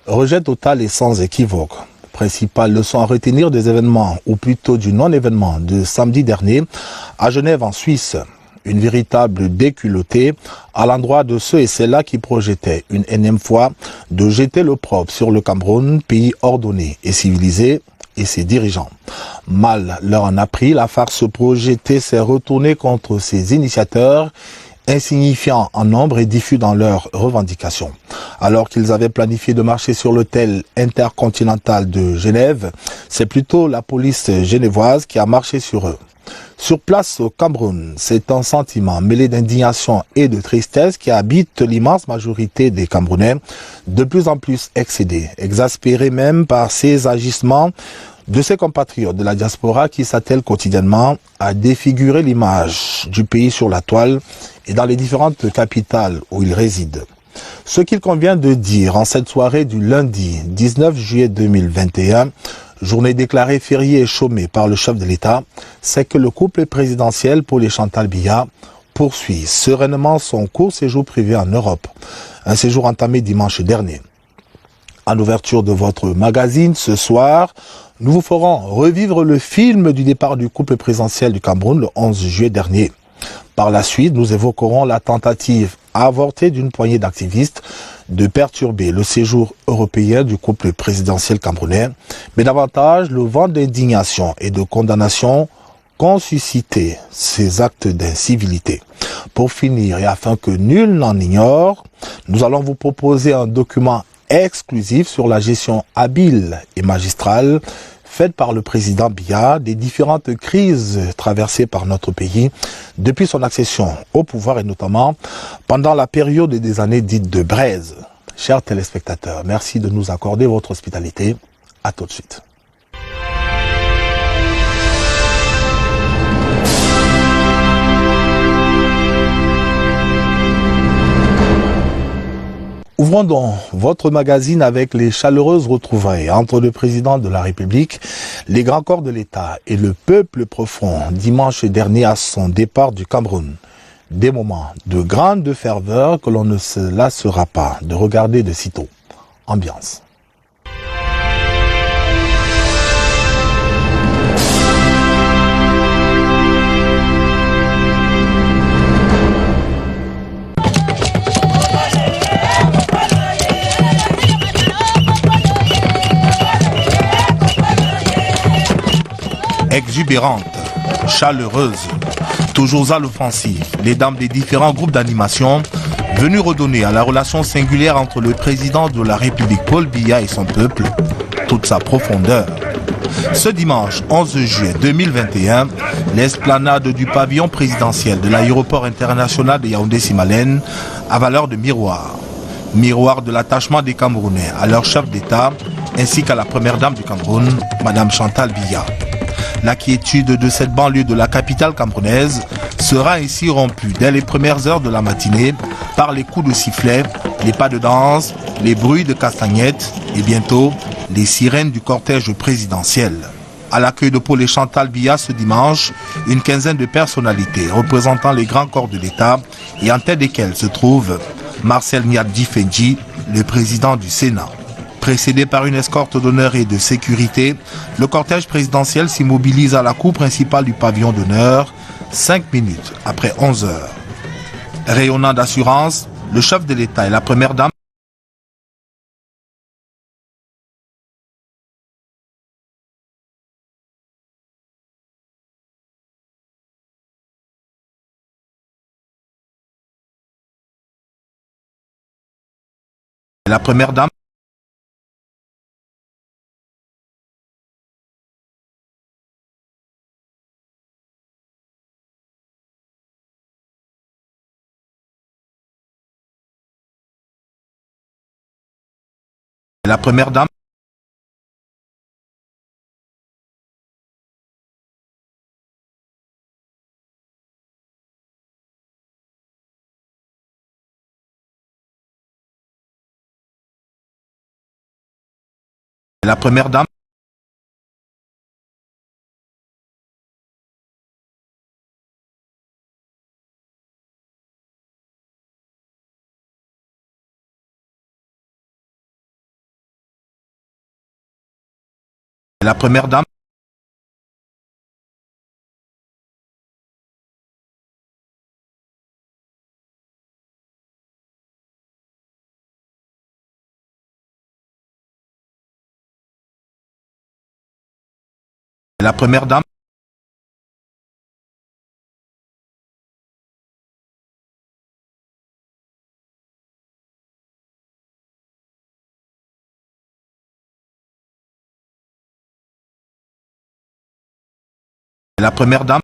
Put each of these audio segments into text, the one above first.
Rejet total et sans équivoque. Principale leçon à retenir des événements, ou plutôt du non-événement de samedi dernier à Genève en Suisse. Une véritable déculottée à l'endroit de ceux et celles-là qui projetaient une énième fois de jeter l'opprobre sur le Cameroun, pays ordonné et civilisé, et ses dirigeants. Mal leur en a pris, la farce projetée s'est retournée contre ses initiateurs, insignifiants en nombre et diffus dans leurs revendications. Alors qu'ils avaient planifié de marcher sur l'hôtel intercontinental de Genève, c'est plutôt la police genevoise qui a marché sur eux. Sur place au Cameroun, c'est un sentiment mêlé d'indignation et de tristesse qui habite l'immense majorité des Camerounais, de plus en plus excédés, exaspérés même par ces agissements de ses compatriotes de la diaspora qui s'attellent quotidiennement à défigurer l'image du pays sur la toile et dans les différentes capitales où ils résident. Ce qu'il convient de dire en cette soirée du lundi 19 juillet 2021, journée déclarée fériée et chômée par le chef de l'État, c'est que le couple présidentiel Paul et Chantal Biya poursuit sereinement son court séjour privé en Europe, un séjour entamé dimanche dernier. En ouverture de votre magazine ce soir, nous vous ferons revivre le film du départ du couple présidentiel du Cameroun le 11 juillet dernier. Par la suite, nous évoquerons la tentative avortée d'une poignée d'activistes de perturber le séjour européen du couple présidentiel camerounais, mais davantage le vent d'indignation et de condamnation qu'ont suscité ces actes d'incivilité. Pour finir, et afin que nul n'en ignore, nous allons vous proposer un document exclusif sur la gestion habile et magistrale faite par le président Biya des différentes crises traversées par notre pays depuis son accession au pouvoir et notamment pendant la période des années dites de braise. Chers téléspectateurs, merci de nous accorder votre hospitalité. À tout de suite. Ouvrons donc votre magazine avec les chaleureuses retrouvailles entre le président de la République, les grands corps de l'État et le peuple profond dimanche dernier à son départ du Cameroun. Des moments de grande ferveur que l'on ne se lassera pas de regarder de sitôt. Ambiance. Exubérante, chaleureuse, toujours à l'offensive, les dames des différents groupes d'animation venues redonner à la relation singulière entre le président de la République Paul Biya et son peuple toute sa profondeur. Ce dimanche 11 juillet 2021, l'esplanade du pavillon présidentiel de l'aéroport international de Yaoundé-Simalène a valeur de miroir. Miroir de l'attachement des Camerounais à leur chef d'État ainsi qu'à la première dame du Cameroun, Madame Chantal Biya. La quiétude de cette banlieue de la capitale camerounaise sera ainsi rompue dès les premières heures de la matinée par les coups de sifflet, les pas de danse, les bruits de castagnettes et bientôt les sirènes du cortège présidentiel. À l'accueil de Paul et Chantal Biya ce dimanche, une quinzaine de personnalités représentant les grands corps de l'État et en tête desquels se trouve Marcel Nyadji Fendji, le président du Sénat. Précédé par une escorte d'honneur et de sécurité, le cortège présidentiel s'immobilise à la cour principale du pavillon d'honneur 5 minutes après 11 heures. Rayonnant d'assurance, le chef de l'État et la première dame la première dame la première dame la première dame La première dame. La première dame. La première dame.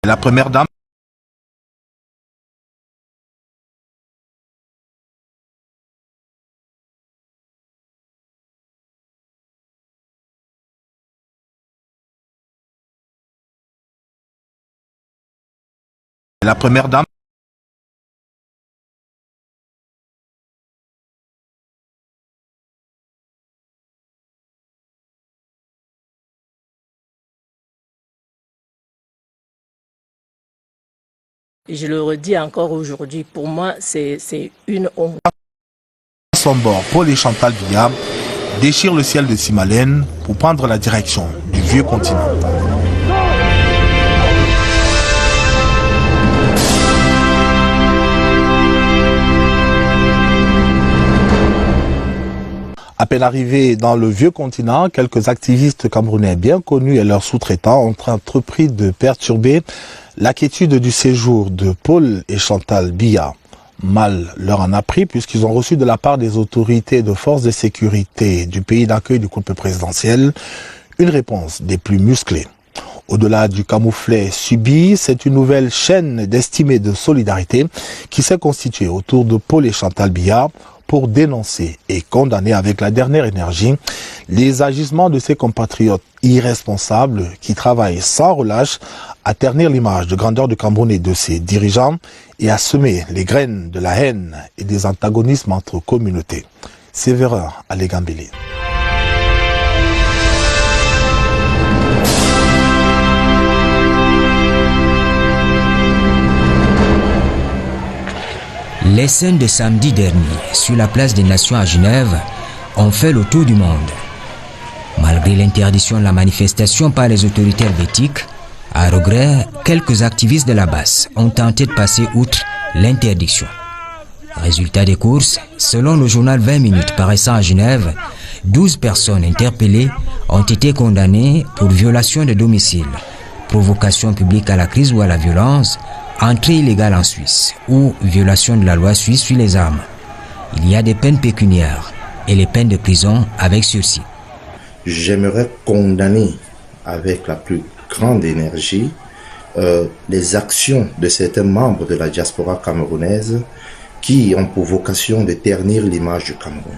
La première dame. La première dame. Et je le redis encore aujourd'hui, pour moi, c'est une honte. À son bord, Paul et Chantal Biya déchirent le ciel de Simalène pour prendre la direction du vieux continent. À peine arrivés dans le vieux continent, quelques activistes camerounais bien connus et leurs sous-traitants ont entrepris de perturber la quiétude du séjour de Paul et Chantal Biya. Mal leur en a pris puisqu'ils ont reçu de la part des autorités de forces de sécurité du pays d'accueil du couple présidentiel une réponse des plus musclées. Au-delà du camouflet subi, c'est une nouvelle chaîne d'estimée de solidarité qui s'est constituée autour de Paul et Chantal Biya pour dénoncer et condamner avec la dernière énergie les agissements de ses compatriotes irresponsables qui travaillent sans relâche à ternir l'image de grandeur du Cameroun et de ses dirigeants et à semer les graines de la haine et des antagonismes entre communautés. Sévérin Alégambélé. Les scènes de samedi dernier sur la place des Nations à Genève ont fait le tour du monde. Malgré l'interdiction de la manifestation par les autorités helvétiques, à regret, quelques activistes de la base ont tenté de passer outre l'interdiction. Résultat des courses, selon le journal 20 minutes paraissant à Genève, 12 personnes interpellées ont été condamnées pour violation de domicile, provocation publique à la crise ou à la violence, entrée illégale en Suisse ou violation de la loi suisse sur les armes. Il y a des peines pécuniaires et les peines de prison avec sursis. J'aimerais condamner avec la plus grande énergie les actions de certains membres de la diaspora camerounaise qui ont pour vocation de ternir l'image du Cameroun.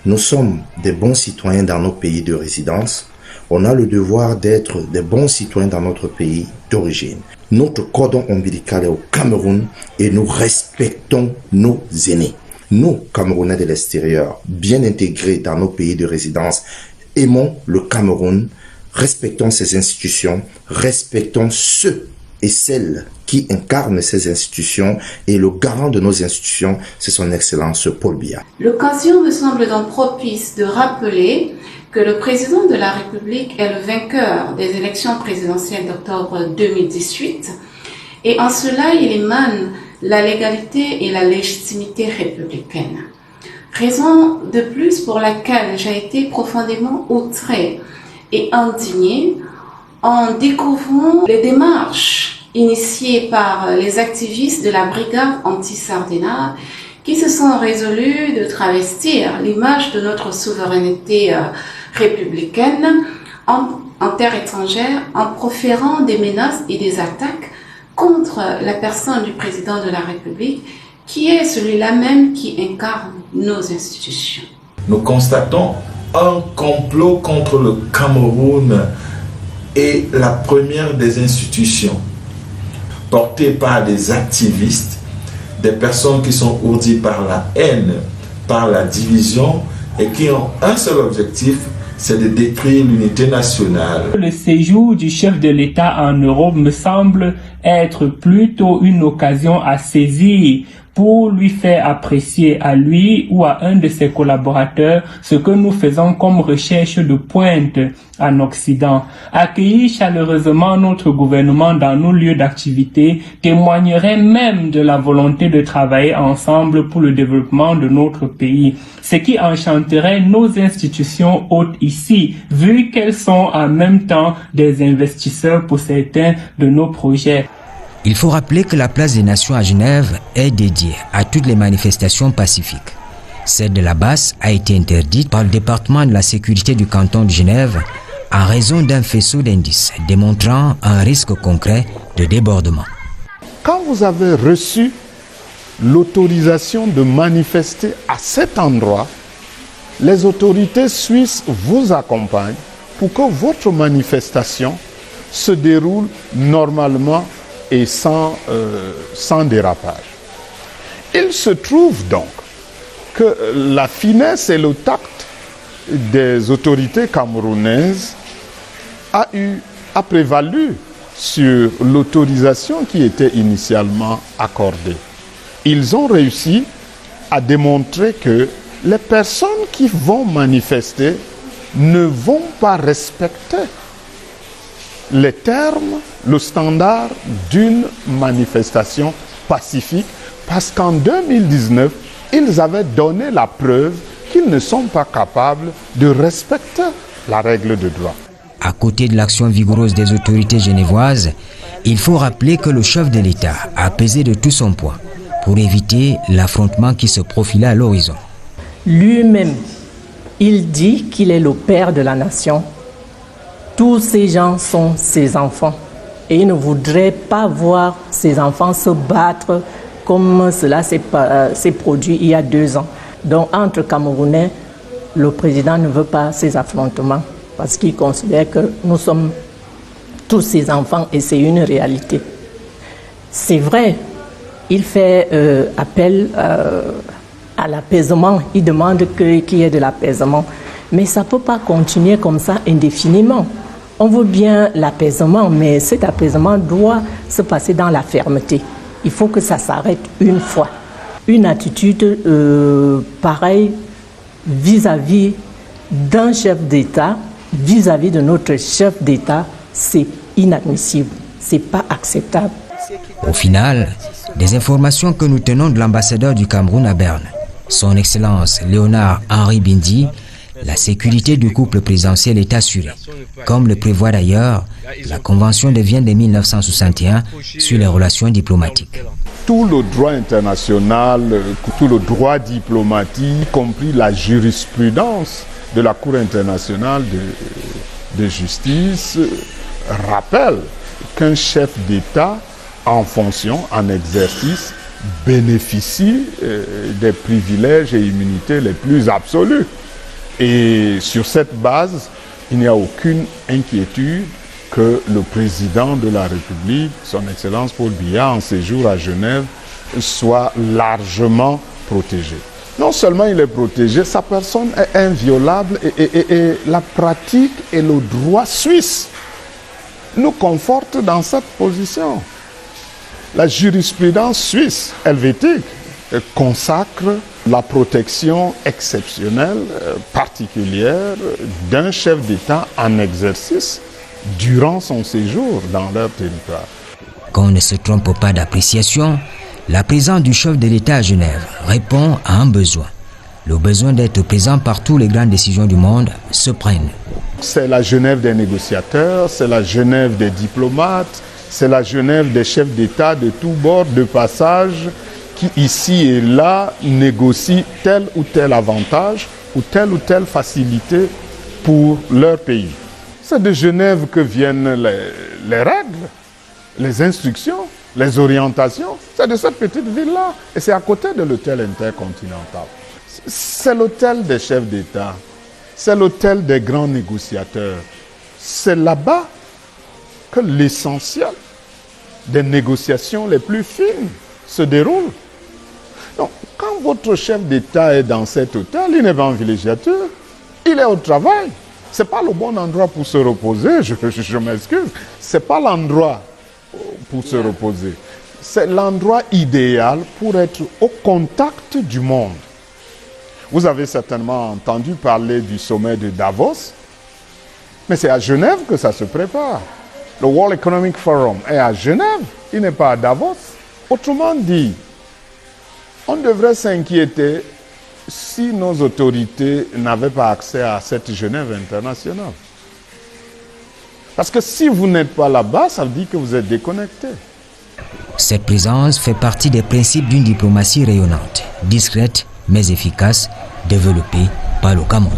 Nous sommes des bons citoyens dans nos pays de résidence. On a le devoir d'être des bons citoyens dans notre pays d'origine. Notre cordon ombilical est au Cameroun et nous respectons nos aînés. Nous, Camerounais de l'extérieur, bien intégrés dans nos pays de résidence, aimons le Cameroun, respectons ses institutions, respectons ceux et celles qui incarnent ces institutions et le garant de nos institutions, c'est son Excellence Paul Biya. L'occasion me semble donc propice de rappeler que le président de la République est le vainqueur des élections présidentielles d'octobre 2018 et en cela il émane la légalité et la légitimité républicaine. Raison de plus pour laquelle j'ai été profondément outrée et indignée en découvrant les démarches initiées par les activistes de la brigade anti-Sardinat qui se sont résolus de travestir l'image de notre souveraineté républicaine en terre étrangère en proférant des menaces et des attaques contre la personne du président de la République qui est celui-là même qui incarne nos institutions. Nous constatons un complot contre le Cameroun et la première des institutions portée par des activistes, des personnes qui sont ourdies par la haine, par la division et qui ont un seul objectif, c'est de détruire l'unité nationale. Le séjour du chef de l'État en Europe me semble être plutôt une occasion à saisir pour lui faire apprécier à lui ou à un de ses collaborateurs ce que nous faisons comme recherche de pointe en Occident. Accueillir chaleureusement notre gouvernement dans nos lieux d'activité témoignerait même de la volonté de travailler ensemble pour le développement de notre pays, ce qui enchanterait nos institutions hôtes ici, vu qu'elles sont en même temps des investisseurs pour certains de nos projets. Il faut rappeler que la place des Nations à Genève est dédiée à toutes les manifestations pacifiques. Celle de la Basse a été interdite par le département de la sécurité du canton de Genève en raison d'un faisceau d'indices démontrant un risque concret de débordement. Quand vous avez reçu l'autorisation de manifester à cet endroit, les autorités suisses vous accompagnent pour que votre manifestation se déroule normalement et sans dérapage. Il se trouve donc que la finesse et le tact des autorités camerounaises a prévalu sur l'autorisation qui était initialement accordée. Ils ont réussi à démontrer que les personnes qui vont manifester ne vont pas respecter les termes, le standard d'une manifestation pacifique, parce qu'en 2019, ils avaient donné la preuve qu'ils ne sont pas capables de respecter la règle de droit. À côté de l'action vigoureuse des autorités genevoises, il faut rappeler que le chef de l'État a pesé de tout son poids pour éviter l'affrontement qui se profilait à l'horizon. Lui-même, il dit qu'il est le père de la nation. Tous ces gens sont ses enfants et il ne voudrait pas voir ses enfants se battre comme cela s'est produit il y a 2 ans. Donc entre Camerounais, le président ne veut pas ces affrontements parce qu'il considère que nous sommes tous ses enfants et c'est une réalité. C'est vrai, il fait appel à l'apaisement, il demande qu'il y ait de l'apaisement, mais ça ne peut pas continuer comme ça indéfiniment. On veut bien l'apaisement, mais cet apaisement doit se passer dans la fermeté. Il faut que ça s'arrête une fois. Une attitude pareille vis-à-vis d'un chef d'État, vis-à-vis de notre chef d'État, c'est inadmissible, c'est pas acceptable. Au final, des informations que nous tenons de l'ambassadeur du Cameroun à Berne, son Excellence Léonard Henri Bindi, la sécurité du couple présidentiel est assurée, comme le prévoit d'ailleurs la Convention de Vienne de 1961 sur les relations diplomatiques. Tout le droit international, tout le droit diplomatique, y compris la jurisprudence de la Cour internationale de justice, rappelle qu'un chef d'État en fonction, en exercice, bénéficie des privilèges et immunités les plus absolus. Et sur cette base, il n'y a aucune inquiétude que le président de la République, son Excellence Paul Biya, en séjour à Genève, soit largement protégé. Non seulement il est protégé, sa personne est inviolable et la pratique et le droit suisse nous confortent dans cette position. La jurisprudence suisse helvétique consacre la protection exceptionnelle, particulière d'un chef d'État en exercice durant son séjour dans leur territoire. Qu'on ne se trompe pas d'appréciation, la présence du chef de l'État à Genève répond à un besoin. Le besoin d'être présent par toutes les grandes décisions du monde se prenne. C'est la Genève des négociateurs, c'est la Genève des diplomates, c'est la Genève des chefs d'État de tous bords, de passage, qui ici et là négocient tel ou tel avantage ou telle facilité pour leur pays. C'est de Genève que viennent les règles, les instructions, les orientations. C'est de cette petite ville-là. Et c'est à côté de l'hôtel intercontinental. C'est l'hôtel des chefs d'État. C'est l'hôtel des grands négociateurs. C'est là-bas que l'essentiel des négociations les plus fines se déroule. Donc, quand votre chef d'État est dans cet hôtel, il n'est pas en villégiature, il est au travail. Ce n'est pas le bon endroit pour se reposer, je m'excuse. Ce n'est pas l'endroit pour se reposer. C'est l'endroit idéal pour être au contact du monde. Vous avez certainement entendu parler du sommet de Davos, mais c'est à Genève que ça se prépare. Le World Economic Forum est à Genève, il n'est pas à Davos. Autrement dit, on devrait s'inquiéter si nos autorités n'avaient pas accès à cette Genève internationale. Parce que si vous n'êtes pas là-bas, ça veut dire que vous êtes déconnecté. Cette présence fait partie des principes d'une diplomatie rayonnante, discrète mais efficace, développée par le Cameroun.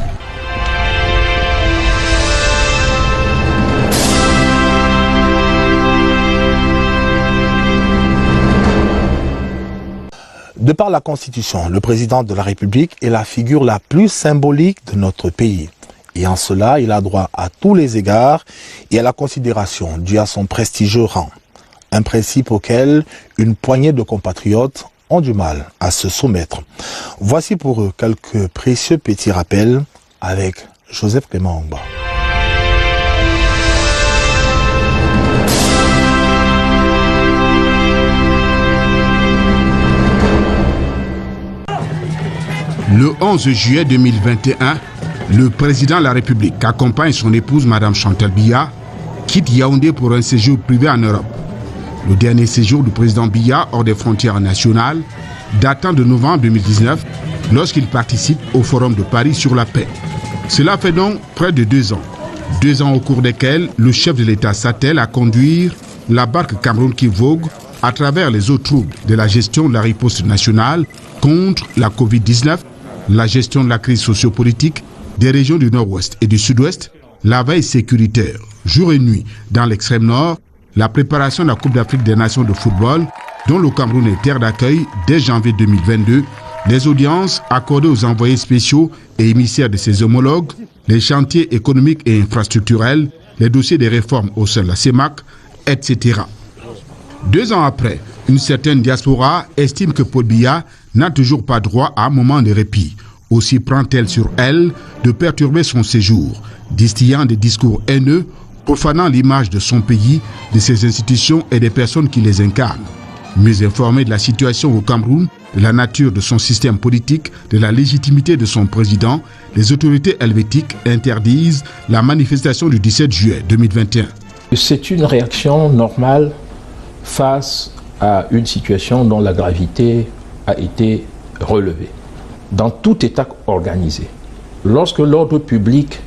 De par la Constitution, le président de la République est la figure la plus symbolique de notre pays. Et en cela, il a droit à tous les égards et à la considération due à son prestigieux rang. Un principe auquel une poignée de compatriotes ont du mal à se soumettre. Voici pour eux quelques précieux petits rappels avec Joseph Clément Ongba. Le 11 juillet 2021, le président de la République accompagne son épouse, Mme Chantal Biya, quitte Yaoundé pour un séjour privé en Europe. Le dernier séjour du président Biya hors des frontières nationales, datant de novembre 2019, lorsqu'il participe au Forum de Paris sur la paix. Cela fait donc près de 2 ans. 2 ans au cours desquels le chef de l'État s'attelle à conduire la barque Cameroun qui vogue à travers les eaux troubles de la gestion de la riposte nationale contre la Covid-19, la gestion de la crise sociopolitique des régions du Nord-Ouest et du Sud-Ouest, la veille sécuritaire, jour et nuit, dans l'extrême Nord, la préparation de la Coupe d'Afrique des Nations de football, dont le Cameroun est terre d'accueil dès janvier 2022, les audiences accordées aux envoyés spéciaux et émissaires de ses homologues, les chantiers économiques et infrastructurels, les dossiers des réformes au sein de la CEMAC, etc. 2 ans après, une certaine diaspora estime que Paul Biya n'a toujours pas droit à un moment de répit. Aussi prend-elle sur elle de perturber son séjour, distillant des discours haineux, profanant l'image de son pays, de ses institutions et des personnes qui les incarnent. Mieux informé de la situation au Cameroun, de la nature de son système politique, de la légitimité de son président, les autorités helvétiques interdisent la manifestation du 17 juillet 2021. C'est une réaction normale face à une situation dont la gravité a été relevée. Dans tout État organisé, lorsque l'ordre public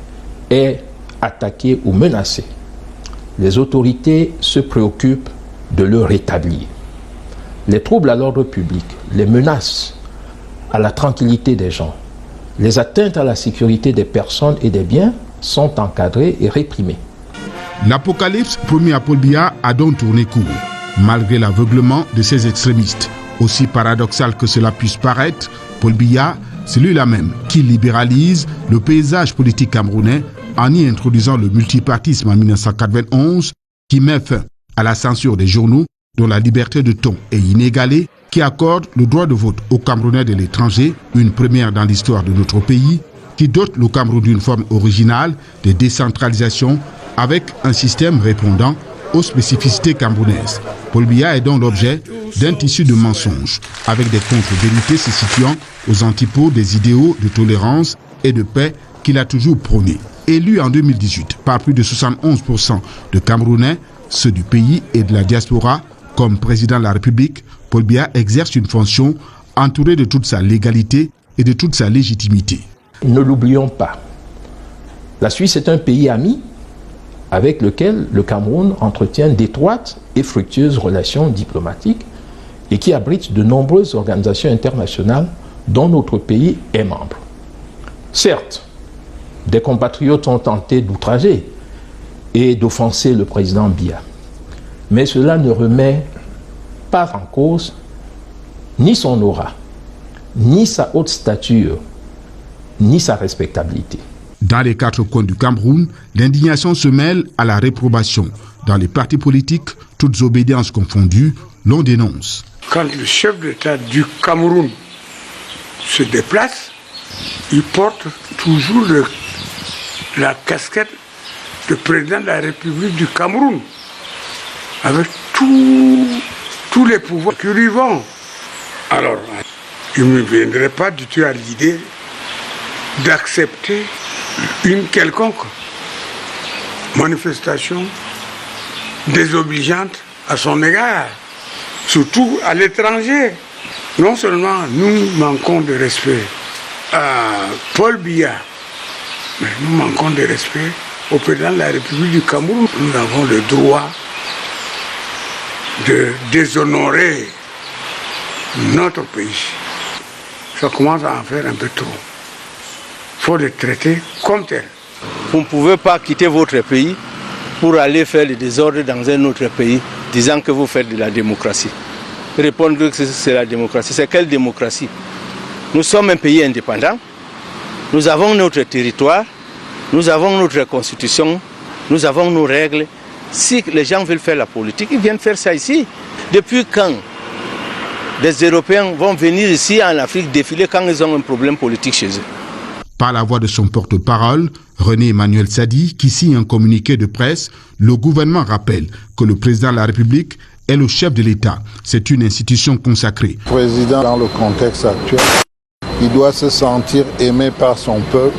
est attaqué ou menacé, les autorités se préoccupent de le rétablir. Les troubles à l'ordre public, les menaces à la tranquillité des gens, les atteintes à la sécurité des personnes et des biens sont encadrés et réprimés. L'apocalypse promis à Paul Biya a donc tourné court, malgré l'aveuglement de ces extrémistes. Aussi paradoxal que cela puisse paraître, Paul Biya, c'est lui-là même qui libéralise le paysage politique camerounais en y introduisant le multipartisme en 1991 qui met fin à la censure des journaux dont la liberté de ton est inégalée, qui accorde le droit de vote aux Camerounais de l'étranger, une première dans l'histoire de notre pays, qui dote le Cameroun d'une forme originale de décentralisation avec un système répondant aux spécificités camerounaises. Paul Biya est donc l'objet d'un tissu de mensonges, avec des contre-vérités se situant aux antipodes des idéaux de tolérance et de paix qu'il a toujours prônés. Élu en 2018 par plus de 71% de Camerounais, ceux du pays et de la diaspora, comme président de la République, Paul Biya exerce une fonction entourée de toute sa légalité et de toute sa légitimité. Ne l'oublions pas, la Suisse est un pays ami avec lequel le Cameroun entretient d'étroites et fructueuses relations diplomatiques et qui abrite de nombreuses organisations internationales dont notre pays est membre. Certes, des compatriotes ont tenté d'outrager et d'offenser le président Biya, mais cela ne remet pas en cause ni son aura, ni sa haute stature, ni sa respectabilité. Dans les 4 coins du Cameroun, l'indignation se mêle à la réprobation. Dans les partis politiques, toutes obédiences confondues, l'on dénonce. Quand le chef d'État du Cameroun se déplace, il porte toujours la casquette de président de la République du Cameroun, avec tous les pouvoirs qui lui vont. Alors, il ne me viendrait pas du tout à l'idée d'accepter une quelconque manifestation désobligeante à son égard, surtout à l'étranger. Non seulement nous manquons de respect à Paul Biya, mais nous manquons de respect au président de la République du Cameroun. Nous avons le droit de déshonorer notre pays. Ça commence à en faire un peu trop. Il faut le traiter comme tel. Vous ne pouvez pas quitter votre pays pour aller faire le désordre dans un autre pays, disant que vous faites de la démocratie. Répondre que c'est la démocratie. C'est quelle démocratie? Nous sommes un pays indépendant. Nous avons notre territoire. Nous avons notre constitution. Nous avons nos règles. Si les gens veulent faire la politique, ils viennent faire ça ici. Depuis quand des Européens vont venir ici en Afrique défiler quand ils ont un problème politique chez eux? Par la voix de son porte-parole, René Emmanuel Sadi, qui signe un communiqué de presse, le gouvernement rappelle que le président de la République est le chef de l'État. C'est une institution consacrée. Le président, dans le contexte actuel, il doit se sentir aimé par son peuple.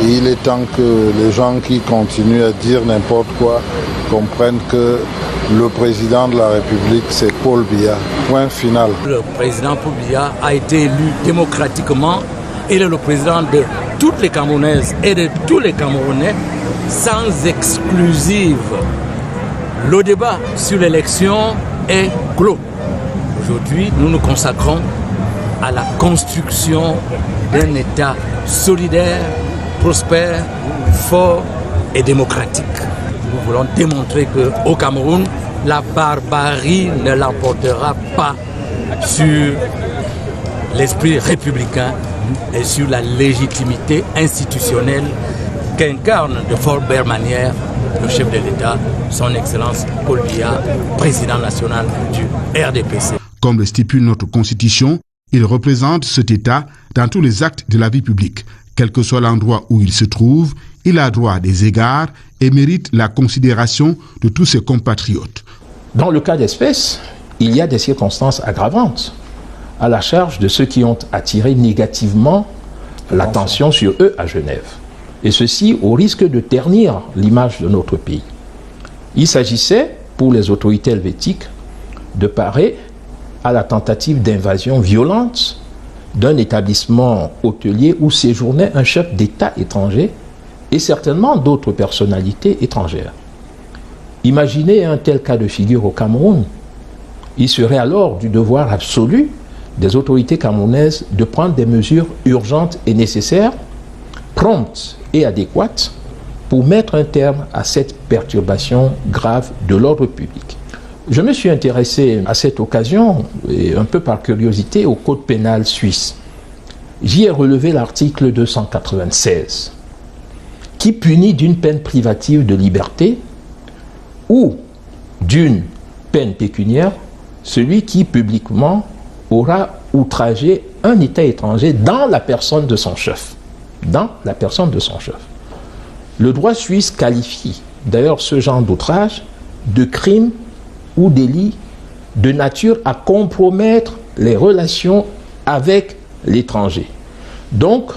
Et il est temps que les gens qui continuent à dire n'importe quoi comprennent que le président de la République, c'est Paul Biya. Point final. Le président Paul Biya a été élu démocratiquement. Il est le président de toutes les Camerounaises et de tous les Camerounais, sans exclusive. Le débat sur l'élection est clos. Aujourd'hui, nous nous consacrons à la construction d'un État solidaire, prospère, fort et démocratique. Nous voulons démontrer qu'au Cameroun, la barbarie ne l'emportera pas sur l'esprit républicain et sur la légitimité institutionnelle qu'incarne de fort belle manière le chef de l'État, son Excellence Paul Biya, président national du RDPC. Comme le stipule notre Constitution, il représente cet État dans tous les actes de la vie publique. Quel que soit l'endroit où il se trouve, il a droit à des égards et mérite la considération de tous ses compatriotes. Dans le cas d'espèce, il y a des circonstances aggravantes à la charge de ceux qui ont attiré négativement l'attention sur eux à Genève. Et ceci au risque de ternir l'image de notre pays. Il s'agissait, pour les autorités helvétiques, de parer à la tentative d'invasion violente d'un établissement hôtelier où séjournait un chef d'État étranger et certainement d'autres personnalités étrangères. Imaginez un tel cas de figure au Cameroun. Il serait alors du devoir absolu des autorités camerounaises de prendre des mesures urgentes et nécessaires, promptes et adéquates pour mettre un terme à cette perturbation grave de l'ordre public. Je me suis intéressé à cette occasion, et un peu par curiosité, au code pénal suisse. J'y ai relevé l'article 296, qui punit d'une peine privative de liberté ou d'une peine pécuniaire celui qui publiquement aura outragé un État étranger dans la personne de son chef. Dans la personne de son chef. Le droit suisse qualifie d'ailleurs ce genre d'outrage de crime ou délit de nature à compromettre les relations avec l'étranger. Donc,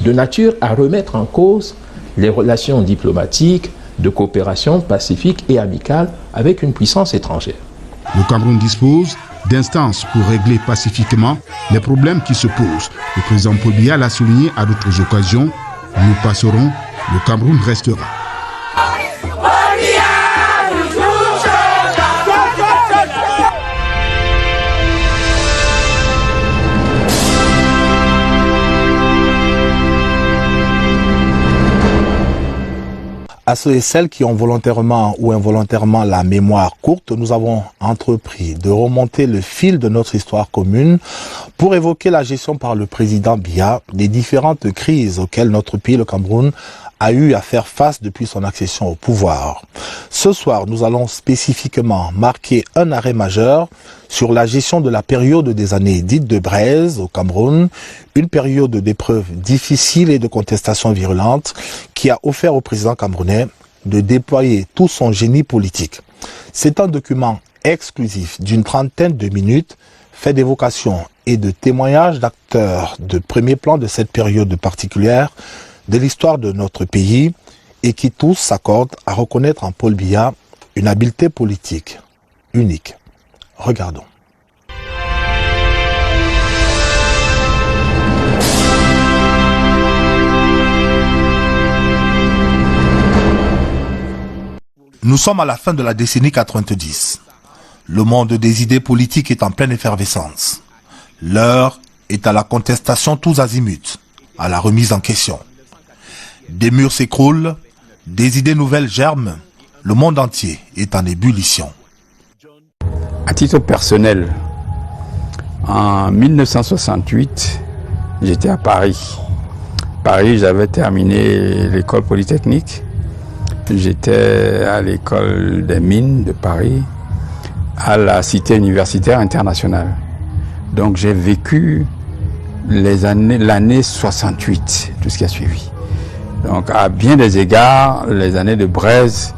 de nature à remettre en cause les relations diplomatiques, de coopération pacifique et amicale avec une puissance étrangère. Le Cameroun dispose d'instances pour régler pacifiquement les problèmes qui se posent. Le président Paul Biya l'a souligné à d'autres occasions. Nous passerons, le Cameroun restera. À ceux et celles qui ont volontairement ou involontairement la mémoire courte, nous avons entrepris de remonter le fil de notre histoire commune pour évoquer la gestion par le président Biya des différentes crises auxquelles notre pays, le Cameroun, a eu à faire face depuis son accession au pouvoir. Ce soir, nous allons spécifiquement marquer un arrêt majeur sur la gestion de la période des années dites de braise au Cameroun, une période d'épreuves difficiles et de contestations virulentes qui qui a offert au président camerounais de déployer tout son génie politique. C'est un document exclusif d'une trentaine de minutes, fait d'évocations et de témoignages d'acteurs de premier plan de cette période particulière de l'histoire de notre pays et qui tous s'accordent à reconnaître en Paul Biya une habileté politique unique. Regardons. Nous sommes à la fin de la décennie 90. Le monde des idées politiques est en pleine effervescence. L'heure est à la contestation tous azimuts, à la remise en question. Des murs s'écroulent, des idées nouvelles germent, le monde entier est en ébullition. À titre personnel, en 1968, j'étais à Paris. Paris, j'avais terminé l'école polytechnique. J'étais à l'école des mines de Paris, à la cité universitaire internationale. Donc j'ai vécu l'année 68, tout ce qui a suivi. Donc à bien des égards, les années de Braise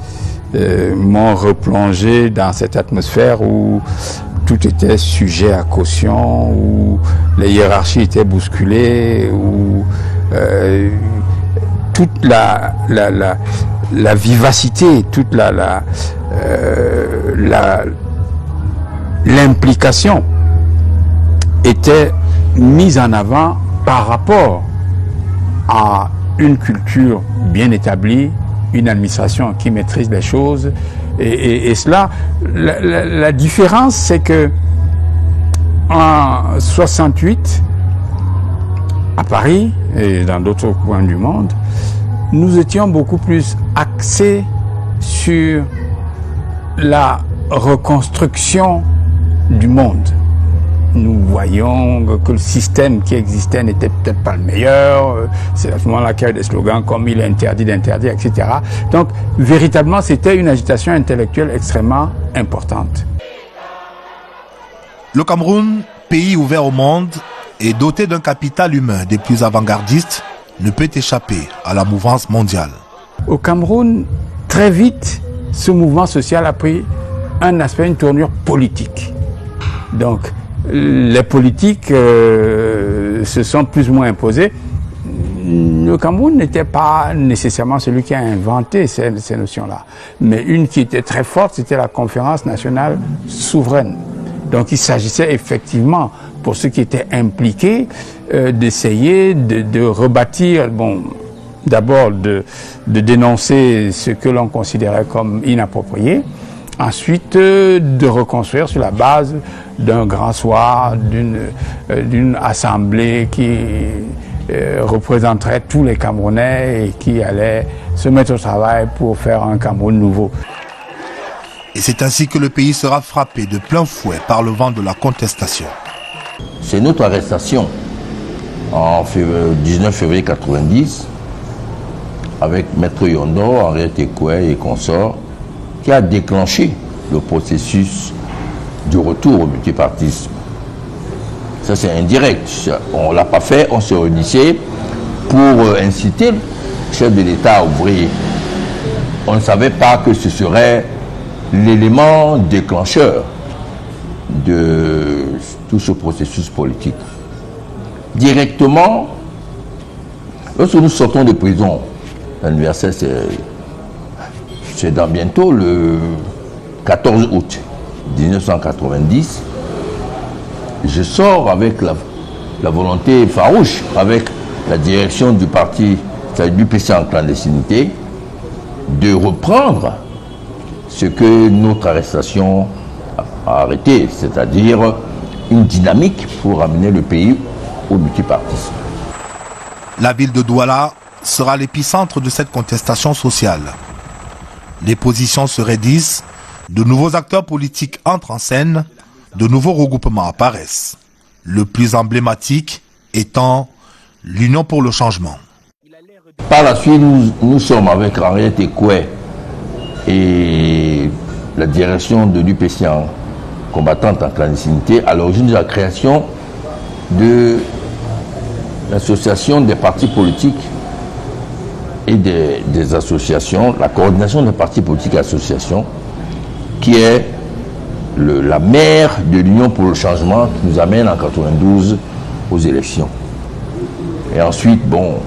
m'ont replongé dans cette atmosphère où tout était sujet à caution, où les hiérarchies étaient bousculées, où toute la vivacité, toute l'implication était mise en avant par rapport à une culture bien établie, une administration qui maîtrise les choses. Et cela, la différence, c'est que en 68, à Paris et dans d'autres coins du monde, nous étions beaucoup plus axés sur la reconstruction du monde. Nous voyons que le système qui existait n'était peut-être pas le meilleur. C'est à ce moment-là qu'il y a des slogans comme « il est interdit d'interdire », etc. Donc, véritablement, c'était une agitation intellectuelle extrêmement importante. Le Cameroun, pays ouvert au monde et doté d'un capital humain des plus avant-gardistes, ne peut échapper à la mouvance mondiale. Au Cameroun, très vite, ce mouvement social a pris un aspect, une tournure politique. Donc, les politiques se sont plus ou moins imposées. Le Cameroun n'était pas nécessairement celui qui a inventé ces notions-là. Mais une qui était très forte, c'était la conférence nationale souveraine. Donc il s'agissait effectivement, pour ceux qui étaient impliqués, d'essayer de rebâtir, bon, d'abord de dénoncer ce que l'on considérait comme inapproprié, ensuite de reconstruire sur la base d'un grand soir, d'une assemblée qui représenterait tous les Camerounais et qui allait se mettre au travail pour faire un Cameroun nouveau. Et c'est ainsi que le pays sera frappé de plein fouet par le vent de la contestation. C'est notre arrestation en 19 février 90 avec Maître Yondo, Henriette Ekoué et consorts qui a déclenché le processus du retour au multipartisme. Ça c'est indirect, on ne l'a pas fait, on se réunissait pour inciter le chef de l'État à ouvrir. On ne savait pas que ce serait l'élément déclencheur de tout ce processus politique. Directement, lorsque nous sortons de prison, l'anniversaire c'est dans bientôt le 14 août 1990, je sors avec la volonté farouche, avec la direction du parti, du PC en clandestinité, de reprendre ce que notre arrestation a arrêté, c'est-à-dire une dynamique pour amener le pays au multipartisme. La ville de Douala sera l'épicentre de cette contestation sociale. Les positions se raidissent, de nouveaux acteurs politiques entrent en scène, de nouveaux regroupements apparaissent. Le plus emblématique étant l'Union pour le changement. Par la suite, nous sommes avec Henriette Ekoué et la direction de l'UPC combattante en clandestinité à l'origine de la création de l'association des partis politiques et des associations, la coordination des partis politiques et associations, qui est la mère de l'Union pour le changement qui nous amène en 92 aux élections. Et ensuite, bon,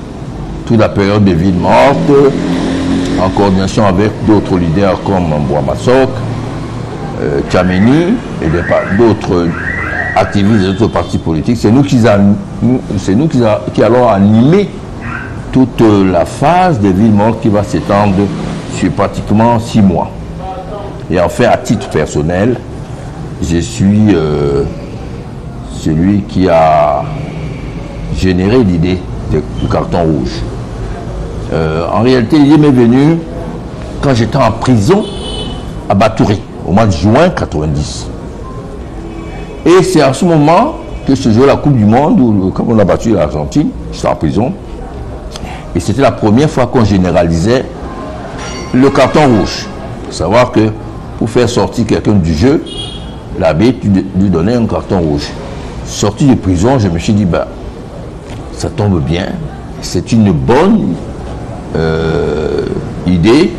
toute la période de ville morte, en coordination avec d'autres leaders comme Mbouama-Sok, Tchameni et d'autres activistes d'autres partis politiques, c'est nous qui allons animer toute la phase des villes mortes qui va s'étendre sur pratiquement 6 mois. Et enfin, à titre personnel, je suis celui qui a généré l'idée du carton rouge. En réalité, l'idée m'est venue quand j'étais en prison à Batouri, au mois de juin 90. Et c'est à ce moment que se jouait la Coupe du Monde, où, comme on a battu l'Argentine, j'étais en prison. Et c'était la première fois qu'on généralisait le carton rouge. Il faut savoir que pour faire sortir quelqu'un du jeu, l'arbitre lui donnait un carton rouge. Sorti de prison, je me suis dit, bah, ça tombe bien, c'est une bonne idée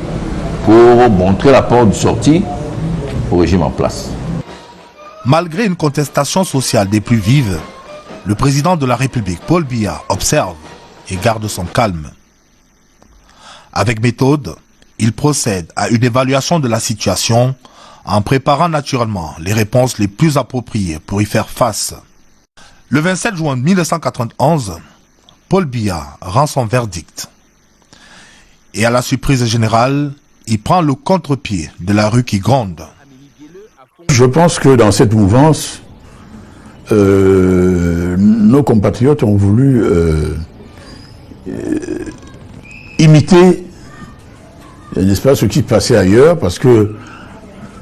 pour montrer la porte de sortie au régime en place. Malgré une contestation sociale des plus vives, le président de la République, Paul Biya, observe et garde son calme. Avec méthode, il procède à une évaluation de la situation en préparant naturellement les réponses les plus appropriées pour y faire face. Le 27 juin 1991, Paul Biya rend son verdict. Et à la surprise générale, il prend le contre-pied de la rue qui gronde. Je pense que dans cette mouvance, nos compatriotes ont voulu imiter, n'est-ce pas, ce qui se passait ailleurs, parce que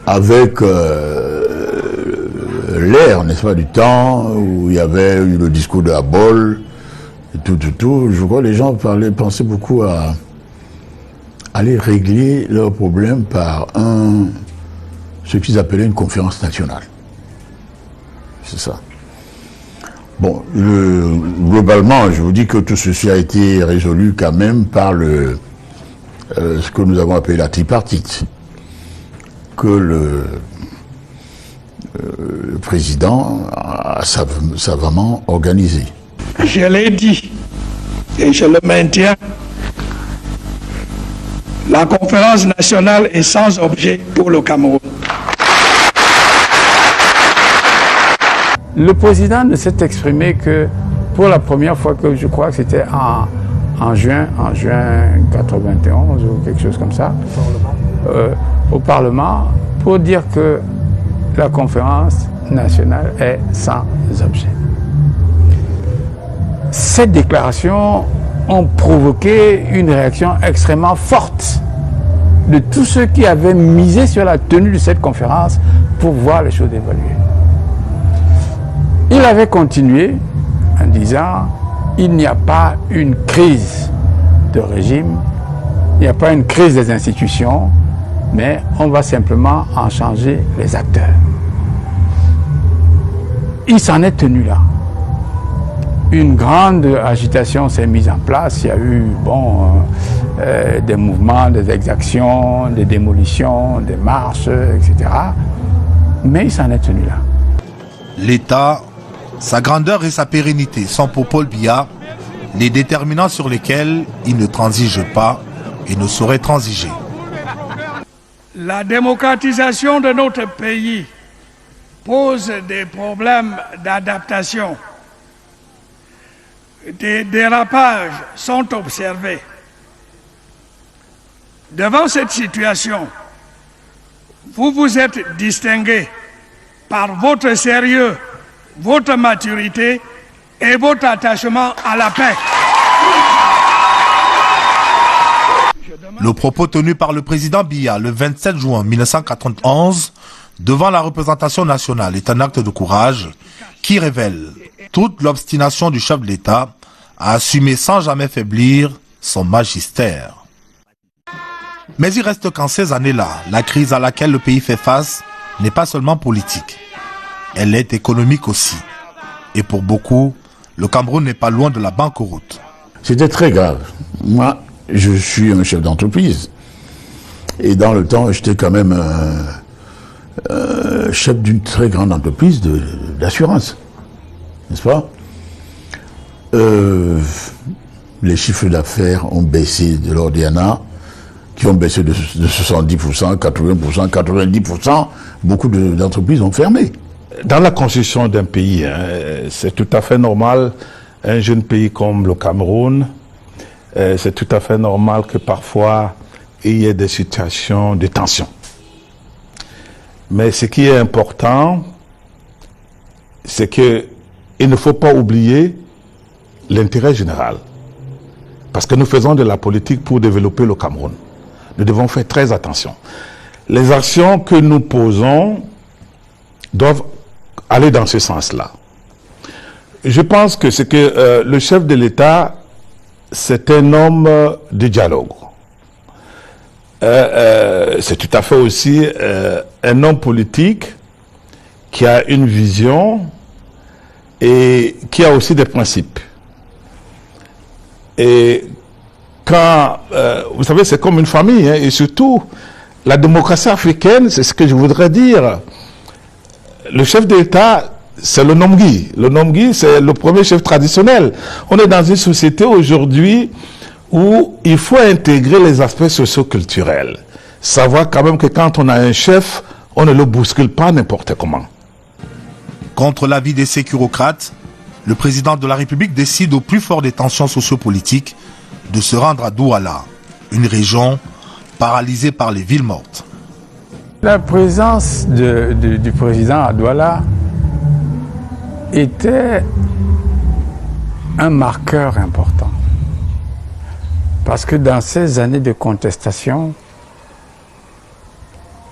avec l'ère, n'est-ce pas, du temps, où il y avait eu le discours de Abol, et tout, je crois que les gens pensaient beaucoup à aller régler leurs problèmes par ce qu'ils appelaient une conférence nationale. C'est ça. Bon, globalement, je vous dis que tout ceci a été résolu quand même par ce que nous avons appelé la tripartite, que le président a savamment organisé. Je l'ai dit et je le maintiens, la conférence nationale est sans objet pour le Cameroun. Le président ne s'est exprimé que pour la première fois, que je crois que c'était en juin 91 ou quelque chose comme ça, au Parlement, pour dire que la conférence nationale est sans objet. Cette déclaration ont provoqué une réaction extrêmement forte de tous ceux qui avaient misé sur la tenue de cette conférence pour voir les choses évoluer. Il avait continué en disant « Il n'y a pas une crise de régime, il n'y a pas une crise des institutions, mais on va simplement en changer les acteurs. » Il s'en est tenu là. Une grande agitation s'est mise en place. Il y a eu des mouvements, des exactions, des démolitions, des marches, etc. Mais il s'en est tenu là. L'État, sa grandeur et sa pérennité sont pour Paul Biya les déterminants sur lesquels il ne transige pas et ne saurait transiger. La démocratisation de notre pays pose des problèmes d'adaptation. Des dérapages sont observés. Devant cette situation, vous vous êtes distingué par votre sérieux, votre maturité et votre attachement à la paix. Le propos tenu par le président Biya le 27 juin 1991 devant la représentation nationale est un acte de courage qui révèle toute l'obstination du chef de l'État à assumer sans jamais faiblir son magistère. Mais il reste qu'en ces années-là, la crise à laquelle le pays fait face n'est pas seulement politique, elle est économique aussi. Et pour beaucoup, le Cameroun n'est pas loin de la banqueroute. C'était très grave. Moi, Je suis un chef d'entreprise. Et dans le temps, j'étais quand même chef d'une très grande entreprise d'assurance. N'est-ce pas? Les chiffres d'affaires ont baissé de l'Ordiana, qui ont baissé de 70%, 80%, 90%. Beaucoup d'entreprises ont fermé. Dans la construction d'un pays, c'est tout à fait normal, un jeune pays comme le Cameroun, c'est tout à fait normal que parfois il y ait des situations de tension. Mais ce qui est important, c'est qu'il ne faut pas oublier l'intérêt général. Parce que nous faisons de la politique pour développer le Cameroun. Nous devons faire très attention. Les actions que nous posons doivent aller dans ce sens-là. Je pense que c'est que le chef de l'État, c'est un homme de dialogue. C'est tout à fait aussi un homme politique qui a une vision et qui a aussi des principes. Et quand, vous savez, c'est comme une famille, hein, et surtout, la démocratie africaine, c'est ce que je voudrais dire. Le chef d'État, c'est le Nomgui. Le Nomgui, c'est le premier chef traditionnel. On est dans une société aujourd'hui où il faut intégrer les aspects socio-culturels. Savoir quand même que quand on a un chef, on ne le bouscule pas n'importe comment. Contre l'avis des sécurocrates, le président de la République décide au plus fort des tensions sociopolitiques de se rendre à Douala, une région paralysée par les villes mortes. La présence du président à Douala était un marqueur important. Parce que dans ces années de contestation,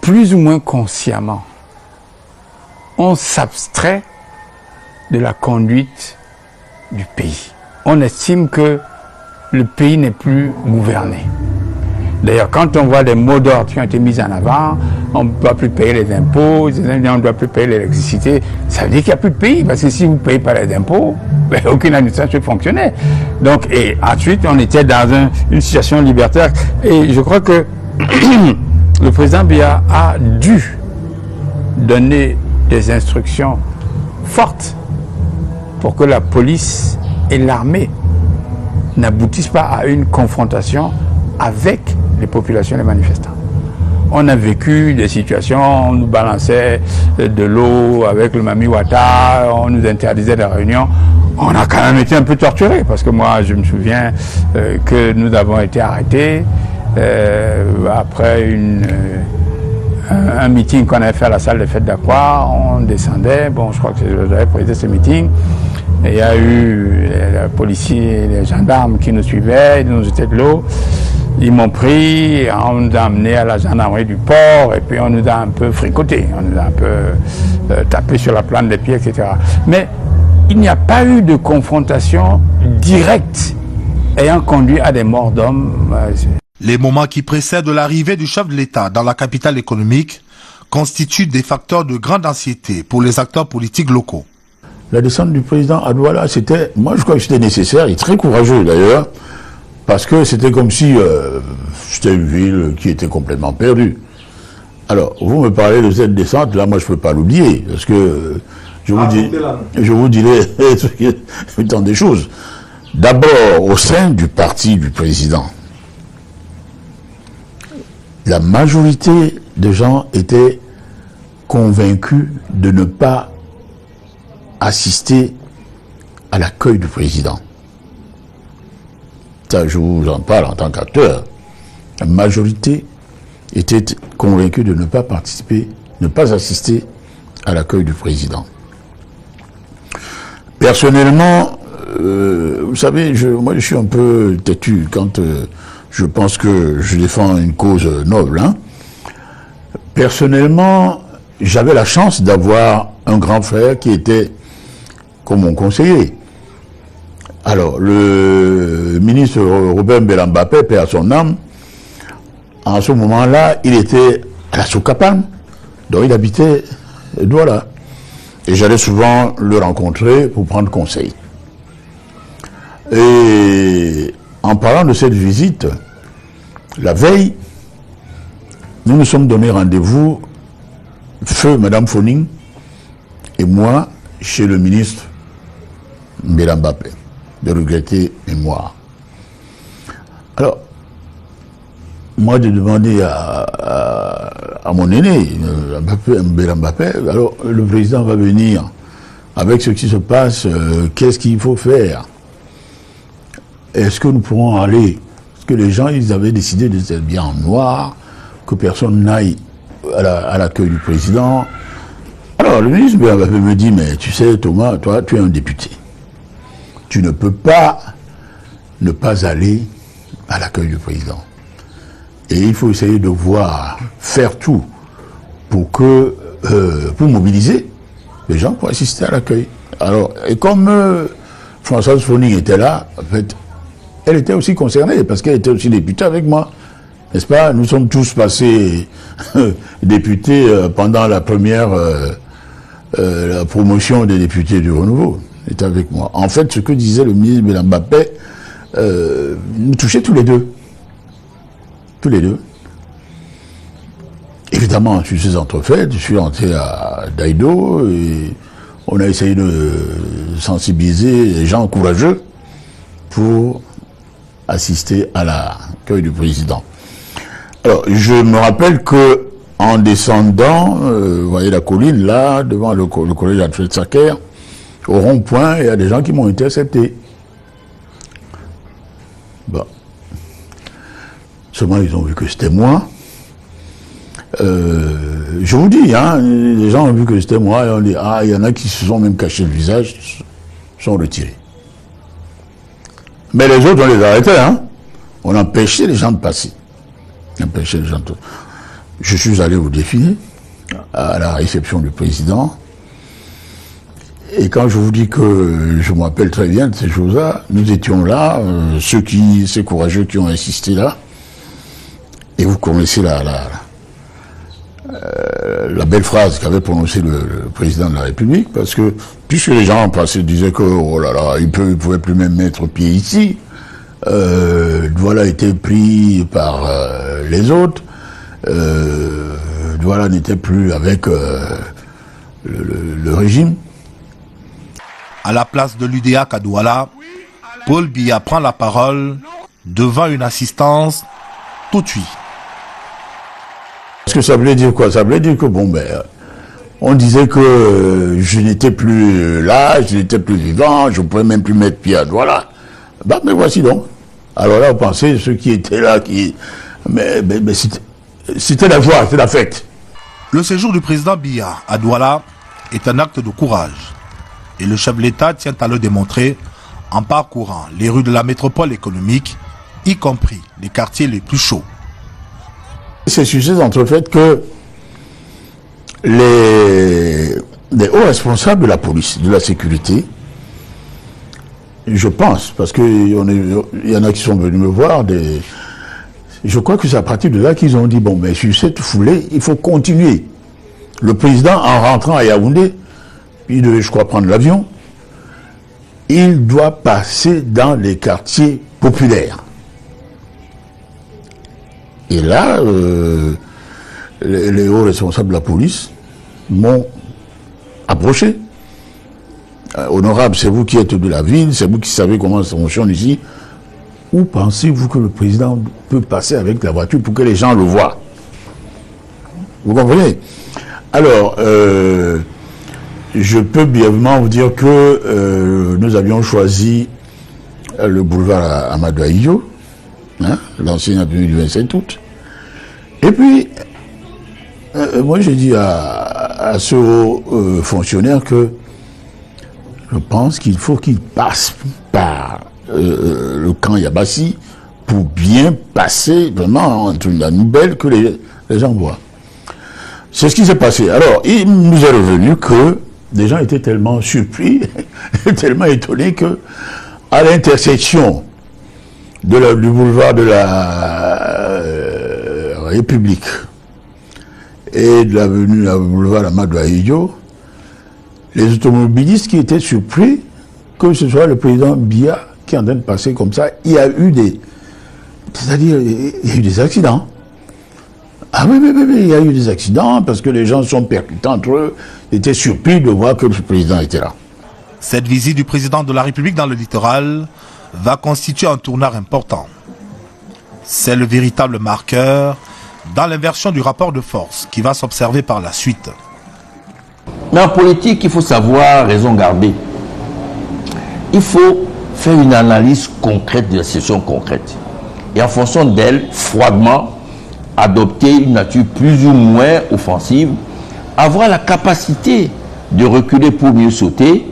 plus ou moins consciemment, on s'abstrait de la conduite du pays. On estime que le pays n'est plus gouverné. D'ailleurs, quand on voit des mots d'ordre qui ont été mis en avant, on ne doit plus payer les impôts, on ne doit plus payer l'électricité, ça veut dire qu'il n'y a plus de pays, parce que si vous ne payez pas les impôts, ben, aucune administration ne fonctionnait. Donc, et ensuite, on était dans une situation libertaire. Et je crois que le président Biya a dû donner des instructions fortes pour que la police et l'armée n'aboutissent pas à une confrontation avec les populations et les manifestants. On a vécu des situations, on nous balançait de l'eau avec le Mami Wata, on nous interdisait des réunions. On a quand même été un peu torturés, parce que moi, je me souviens que nous avons été arrêtés après un meeting qu'on avait fait à la salle des fêtes d'Aqua. On descendait, bon, je crois que j'avais présidé ce meeting. Et il y a eu les policiers, les gendarmes qui nous suivaient, ils nous jetaient de l'eau. Ils m'ont pris, on nous a amenés à la gendarmerie du port, et puis on nous a un peu fricoté, on nous a un peu tapé sur la plante des pieds, etc. Mais il n'y a pas eu de confrontation directe ayant conduit à des morts d'hommes. Les moments qui précèdent l'arrivée du chef de l'État dans la capitale économique constituent des facteurs de grande anxiété pour les acteurs politiques locaux. La descente du président à Douala, c'était, moi je crois que c'était nécessaire et très courageux d'ailleurs, parce que c'était comme si c'était une ville qui était complètement perdue. Alors, vous me parlez de cette descente, là moi je ne peux pas l'oublier, parce que je vous dirai tant des choses. D'abord, au sein du parti du président, la majorité des gens étaient convaincus de ne pas assister à l'accueil du président. Ça, je vous en parle en tant qu'acteur. La majorité était convaincue de ne pas participer, ne pas assister à l'accueil du président. Personnellement, vous savez, moi je suis un peu têtu quand je pense que je défends une cause noble. Hein. Personnellement, j'avais la chance d'avoir un grand frère qui était comme mon conseiller. Alors, le ministre Robert Mbelambapé, paix à son âme, en ce moment-là, il était à la Soukapane, donc il habitait Douala. Et j'allais souvent le rencontrer pour prendre conseil. Et en parlant de cette visite, La veille, nous nous sommes donné rendez-vous, feu Madame Foning et moi, chez le ministre Mbela Mbappé, de regretter mémoire. Alors, moi j'ai demandé à mon aîné, Mbela Mbappé, alors le président va venir, avec ce qui se passe, qu'est-ce qu'il faut faire? Est-ce que nous pourrons aller? Parce que les gens, ils avaient décidé de s'habiller en noir, que personne n'aille à l'accueil du président. Alors le ministre me dit, mais tu sais Thomas, toi tu es un député. Tu ne peux pas ne pas aller à l'accueil du président. Et il faut essayer de faire tout pour mobiliser les gens pour assister à l'accueil. Alors, et comme Françoise Foning était là, en fait, elle était aussi concernée, parce qu'elle était aussi députée avec moi. N'est-ce pas? Nous sommes tous passés députés pendant la première la promotion des députés du Renouveau. Elle était avec moi. En fait, ce que disait le ministre Mbela Mbappé nous touchait tous les deux. Tous les deux. Évidemment, sur ces entrefaites, je suis rentré à Daïdo et on a essayé de sensibiliser les gens courageux pour assister à l'accueil du président. Alors, je me rappelle que en descendant, vous voyez la colline là, devant le collège Alfred Sacker, au rond-point, il y a des gens qui m'ont intercepté. Bon. Seulement, ils ont vu que c'était moi. Je vous dis, hein, les gens ont vu que c'était moi et on dit, ah, il y en a qui se sont même cachés le visage, sont retirés. Mais les autres, on les arrêtait, hein. On empêchait les gens de passer. On empêchait les gens de... Je suis allé au défilé, à la réception du président. Et quand je vous dis que je me rappelle très bien de ces choses-là, nous étions là, ces courageux qui ont insisté là. Et vous connaissez la belle phrase qu'avait prononcée le président de la République, parce que puisque les gens en passé disaient que oh là là, ils ne pouvaient plus même mettre pied ici, Douala était pris par les autres, Douala n'était plus avec le régime. À la place de l'UDA à Douala, Paul Biya prend la parole devant une assistance tout de suite. Est-ce que ça voulait dire quoi? Ça voulait dire que bon ben, on disait que je n'étais plus là, je n'étais plus vivant, je ne pouvais même plus mettre pied à Douala. Bah mais voici donc. Alors là, on pensait ceux qui étaient là, mais c'était la joie, c'était la fête. Le séjour du président Biya à Douala est un acte de courage. Et le chef de l'État tient à le démontrer en parcourant les rues de la métropole économique, y compris les quartiers les plus chauds. C'est sur ces entrefaites que les hauts responsables de la police, de la sécurité, je pense, parce qu'il y en a qui sont venus me voir, je crois que c'est à partir de là qu'ils ont dit, bon, mais sur cette foulée, il faut continuer. Le président, en rentrant à Yaoundé, il devait, je crois, prendre l'avion, il doit passer dans les quartiers populaires. Et là, les hauts responsables de la police m'ont approché. Honorable, c'est vous qui êtes de la ville, c'est vous qui savez comment ça fonctionne ici. Où pensez-vous que le président peut passer avec la voiture pour que les gens le voient? Vous comprenez? Alors, je peux brièvement vous dire que nous avions choisi le boulevard Amadou Ahidjo, hein, l'ancienne avenue du 27 août. Et puis, moi j'ai dit à ce haut fonctionnaire que je pense qu'il faut qu'il passe par le camp Yabassi pour bien passer vraiment entre la nouvelle que les gens voient. C'est ce qui s'est passé. Alors, il nous est revenu que les gens étaient tellement surpris, tellement étonnés que à l'intersection du boulevard de la République et de l'avenue boulevard Amadou Ahidjo, les automobilistes qui étaient surpris que ce soit le président Biya qui est en train de passer comme ça, il y a eu C'est-à-dire, il y a eu des accidents. Ah oui, il y a eu des accidents parce que les gens sont percutés entre eux, étaient surpris de voir que le président était là. Cette visite du président de la République dans le littoral va constituer un tournant important. C'est le véritable marqueur dans l'inversion du rapport de force qui va s'observer par la suite. Mais en politique, il faut savoir raison garder. Il faut faire une analyse concrète de la situation concrète. Et en fonction d'elle, froidement, adopter une nature plus ou moins offensive, avoir la capacité de reculer pour mieux sauter,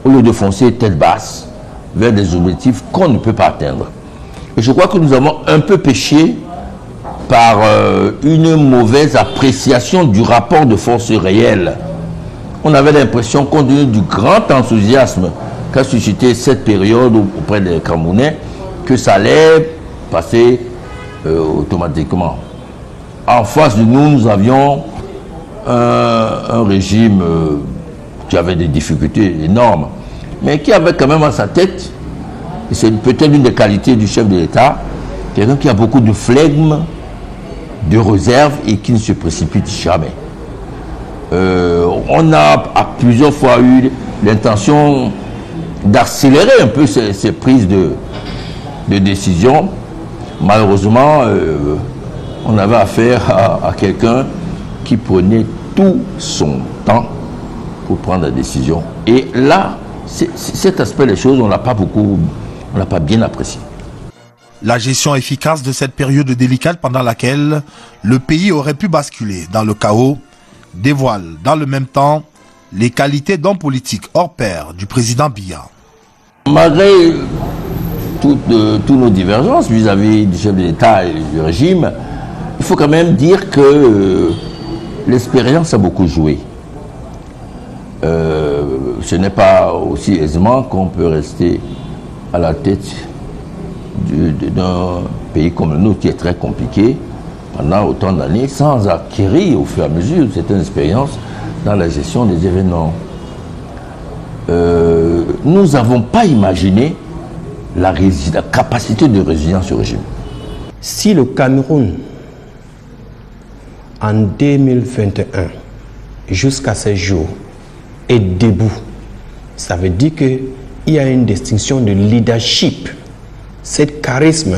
au lieu de foncer tête basse vers des objectifs qu'on ne peut pas atteindre. Et je crois que nous avons un peu péché par une mauvaise appréciation du rapport de force réel. On avait l'impression, compte tenu du grand enthousiasme qu'a suscité cette période auprès des Camerounais, que ça allait passer automatiquement. En face de nous, nous avions un régime qui avait des difficultés énormes, mais qui avait quand même à sa tête, et c'est peut-être une des qualités du chef de l'État, quelqu'un qui a beaucoup de flegme, de réserve et qui ne se précipite jamais. On a à plusieurs fois eu l'intention d'accélérer un peu ces prises de décision. Malheureusement, on avait affaire à quelqu'un qui prenait tout son temps pour prendre la décision. Et là, cet aspect des choses, on l'a pas bien apprécié. La gestion efficace de cette période délicate pendant laquelle le pays aurait pu basculer dans le chaos dévoile dans le même temps les qualités d'homme politique hors pair du président Biya. Malgré toutes nos divergences vis-à-vis du chef de l'État et du régime, il faut quand même dire que l'expérience a beaucoup joué. Ce n'est pas aussi aisément qu'on peut rester à la tête d'un pays comme le nôtre qui est très compliqué pendant autant d'années sans acquérir au fur et à mesure certaines expériences dans la gestion des événements. Nous n'avons pas imaginé la capacité de résilience du régime. Si le Cameroun, en 2021, jusqu'à ce jour, est debout, ça veut dire qu'il y a une distinction de leadership, cette charisme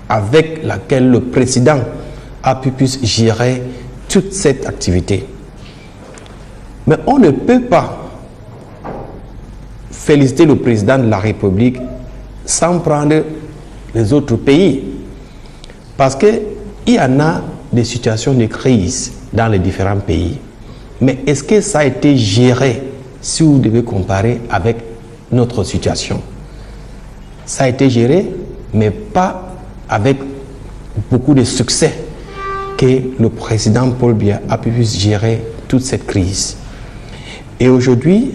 avec laquelle le président a pu gérer toute cette activité. Mais on ne peut pas féliciter le président de la République sans prendre les autres pays. Parce qu'il y en a des situations de crise dans les différents pays. Mais est-ce que ça a été géré si vous devez comparer avec notre situation? Ça a été géré, mais pas avec beaucoup de succès que le président Paul Biya a pu gérer toute cette crise. Et aujourd'hui,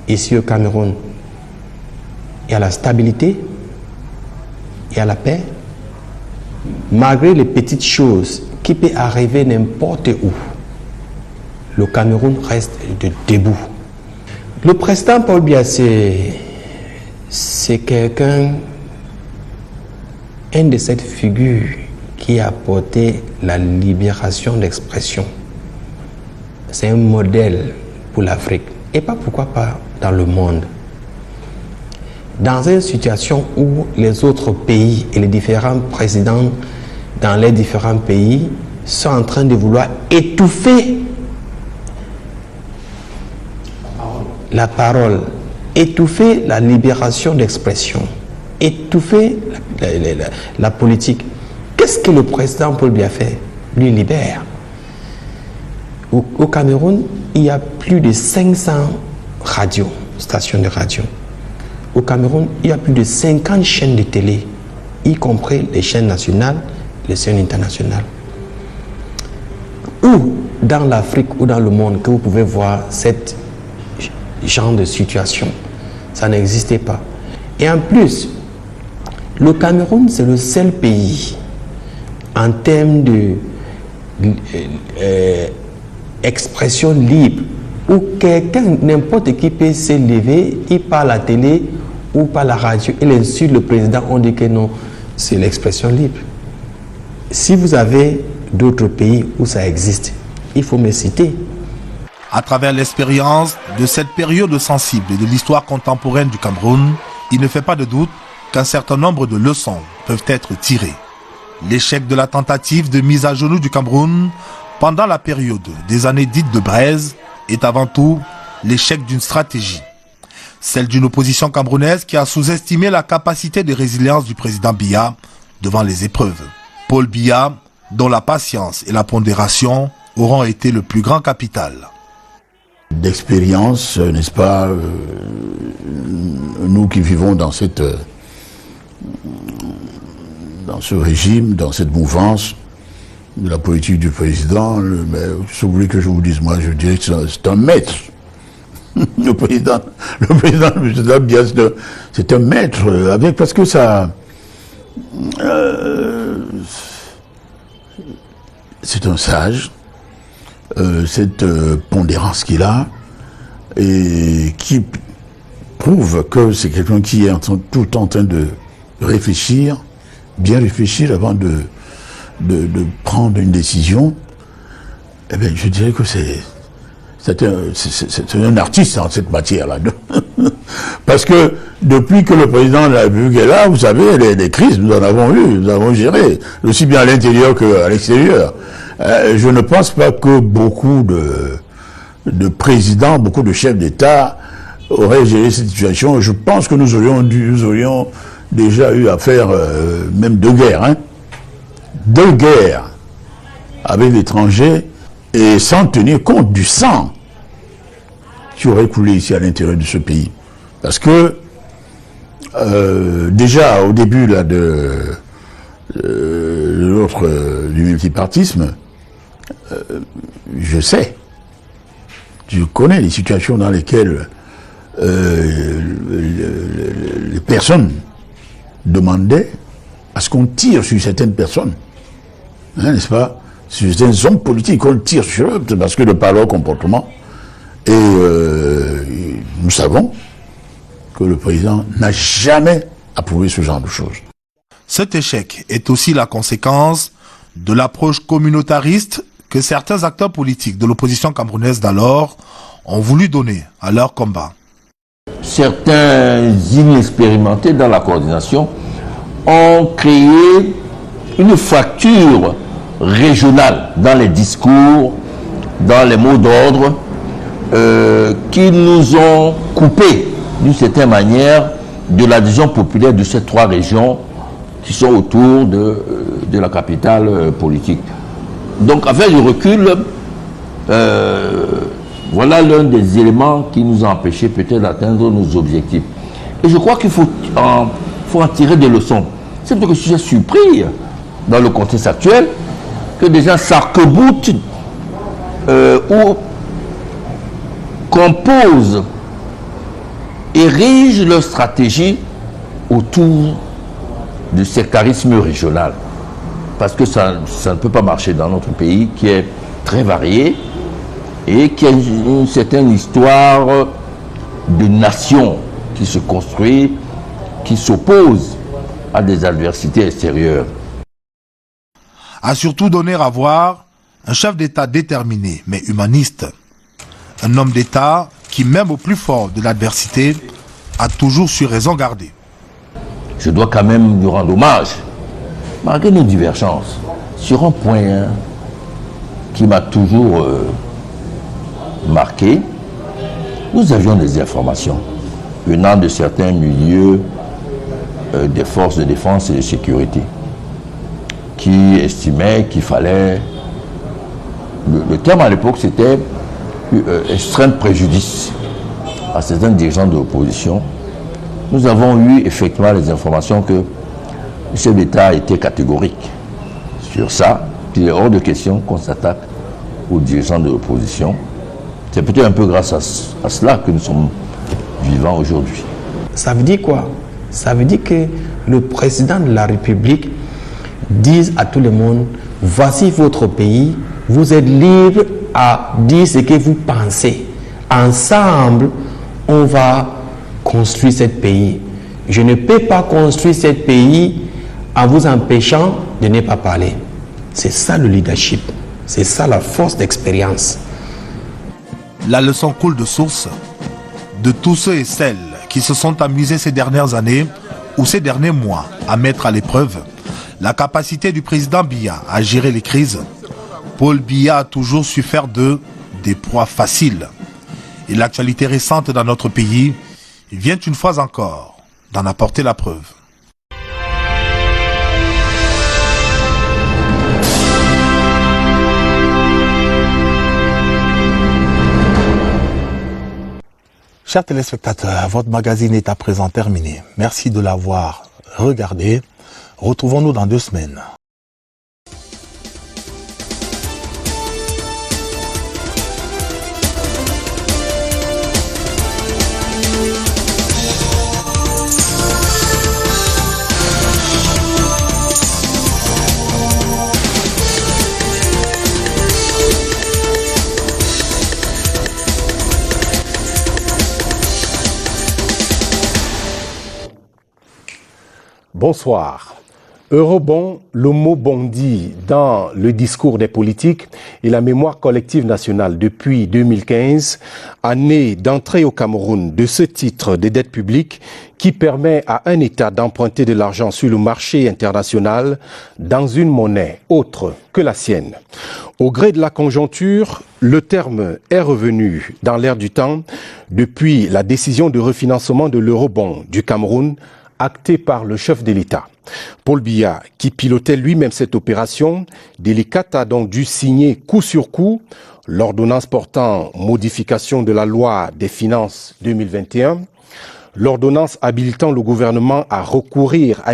ici au Cameroun, il y a la stabilité, il y a la paix, malgré les petites choses qui peuvent arriver n'importe où. Le Cameroun reste debout. Le président Paul Biya, c'est quelqu'un, un de cette figure qui a apporté la libération d'expression. C'est un modèle pour l'Afrique et pas pourquoi pas dans le monde. Dans une situation où les autres pays et les différents présidents dans les différents pays sont en train de vouloir étouffer la parole, étouffer la libération d'expression, étouffer la politique. Qu'est-ce que le président Paul Biya fait? Lui libère. Au Cameroun, il y a plus de 500 radios, stations de radio. Au Cameroun, il y a plus de 50 chaînes de télé, y compris les chaînes nationales, les chaînes internationales. Où dans l'Afrique ou dans le monde que vous pouvez voir ce genre de situation? Ça n'existait pas. Et en plus, le Cameroun, c'est le seul pays en termes de expression libre où quelqu'un, n'importe qui peut se lever, il parle à la télé ou par la radio, il insulte le président, on dit que non, c'est l'expression libre. Si vous avez d'autres pays où ça existe, il faut me citer. À travers l'expérience de cette période sensible de l'histoire contemporaine du Cameroun, il ne fait pas de doute qu'un certain nombre de leçons peuvent être tirées. L'échec de la tentative de mise à genoux du Cameroun pendant la période des années dites de braise est avant tout l'échec d'une stratégie. Celle d'une opposition camerounaise qui a sous-estimé la capacité de résilience du président Biya devant les épreuves. Paul Biya, dont la patience et la pondération auront été le plus grand capital. D'expérience, n'est-ce pas, nous qui vivons dans ce régime, dans cette mouvance de la politique du président, si vous voulez que je vous dise, moi je dirais que c'est un maître. Le président Biya, c'est un maître, parce que ça... c'est un sage, cette pondérance qu'il a, et qui prouve que c'est quelqu'un qui est tout le temps en train de réfléchir, bien réfléchir avant de prendre une décision. Eh bien, je dirais que c'est un artiste en cette matière-là. Parce que depuis que le président de la République est là, vous savez, les crises, nous en avons eu, nous avons géré, aussi bien à l'intérieur qu'à l'extérieur. Je ne pense pas que beaucoup de présidents, beaucoup de chefs d'État auraient géré cette situation. Je pense que nous aurions déjà eu à faire même deux guerres. Deux guerres avec l'étranger et sans tenir compte du sang qui aurait coulé ici à l'intérieur de ce pays. Parce que déjà au début là, du multipartisme, je connais les situations dans lesquelles les personnes demandaient à ce qu'on tire sur certaines personnes, n'est-ce pas, sur certains hommes politiques, qu'on tire sur eux, parce que de par leur comportement. Et nous savons que le président n'a jamais approuvé ce genre de choses. Cet échec est aussi la conséquence de l'approche communautariste que certains acteurs politiques de l'opposition camerounaise d'alors ont voulu donner à leur combat. Certains inexpérimentés dans la coordination ont créé une fracture régionale dans les discours, dans les mots d'ordre, qui nous ont coupé d'une certaine manière de l'adhésion populaire de ces trois régions qui sont autour de la capitale politique. Donc avec le recul, voilà l'un des éléments qui nous a empêchés peut-être d'atteindre nos objectifs. Et je crois qu'il faut en tirer des leçons. C'est parce que je suis surpris dans le contexte actuel que des gens s'arc-boutent ou composent, érigent leur stratégie autour du sectarisme régional. Parce que ça ne peut pas marcher dans notre pays qui est très varié et qui a une certaine histoire de nation qui se construit, qui s'oppose à des adversités extérieures. A surtout donné à voir un chef d'État déterminé mais humaniste. Un homme d'État qui, même au plus fort de l'adversité, a toujours su raison garder. Je dois quand même lui rendre hommage, malgré nos divergences, sur un point qui m'a toujours marqué. Nous avions des informations venant de certains milieux des forces de défense et de sécurité qui estimaient qu'il fallait... Le terme à l'époque, c'était extrême préjudice à certains dirigeants de l'opposition. Nous avons eu effectivement les informations que le chef d'État était catégorique sur ça, qu'il est hors de question qu'on s'attaque aux dirigeants de l'opposition. C'est peut-être un peu grâce à cela que nous sommes vivants aujourd'hui. Ça veut dire quoi? Ça veut dire que le président de la République dise à tout le monde, voici votre pays, vous êtes libre à dire ce que vous pensez. Ensemble, on va construire ce pays. Je ne peux pas construire ce pays en vous empêchant de ne pas parler. C'est ça le leadership. C'est ça la force d'expérience. La leçon coule de source de tous ceux et celles qui se sont amusés ces dernières années ou ces derniers mois à mettre à l'épreuve la capacité du président Biya à gérer les crises. Paul Biya a toujours su faire des proies faciles. Et l'actualité récente dans notre pays vient une fois encore d'en apporter la preuve. Chers téléspectateurs, votre magazine est à présent terminé. Merci de l'avoir regardé. Retrouvons-nous dans 2 semaines. Bonsoir. Eurobond, le mot bondit dans le discours des politiques et la mémoire collective nationale depuis 2015, année d'entrée au Cameroun de ce titre de dette publique qui permet à un État d'emprunter de l'argent sur le marché international dans une monnaie autre que la sienne. Au gré de la conjoncture, le terme est revenu dans l'air du temps depuis la décision de refinancement de l'eurobond du Cameroun actée par le chef de l'État. Paul Biya, qui pilotait lui-même cette opération délicate, a donc dû signer coup sur coup l'ordonnance portant modification de la loi des finances 2021, l'ordonnance habilitant le gouvernement à recourir à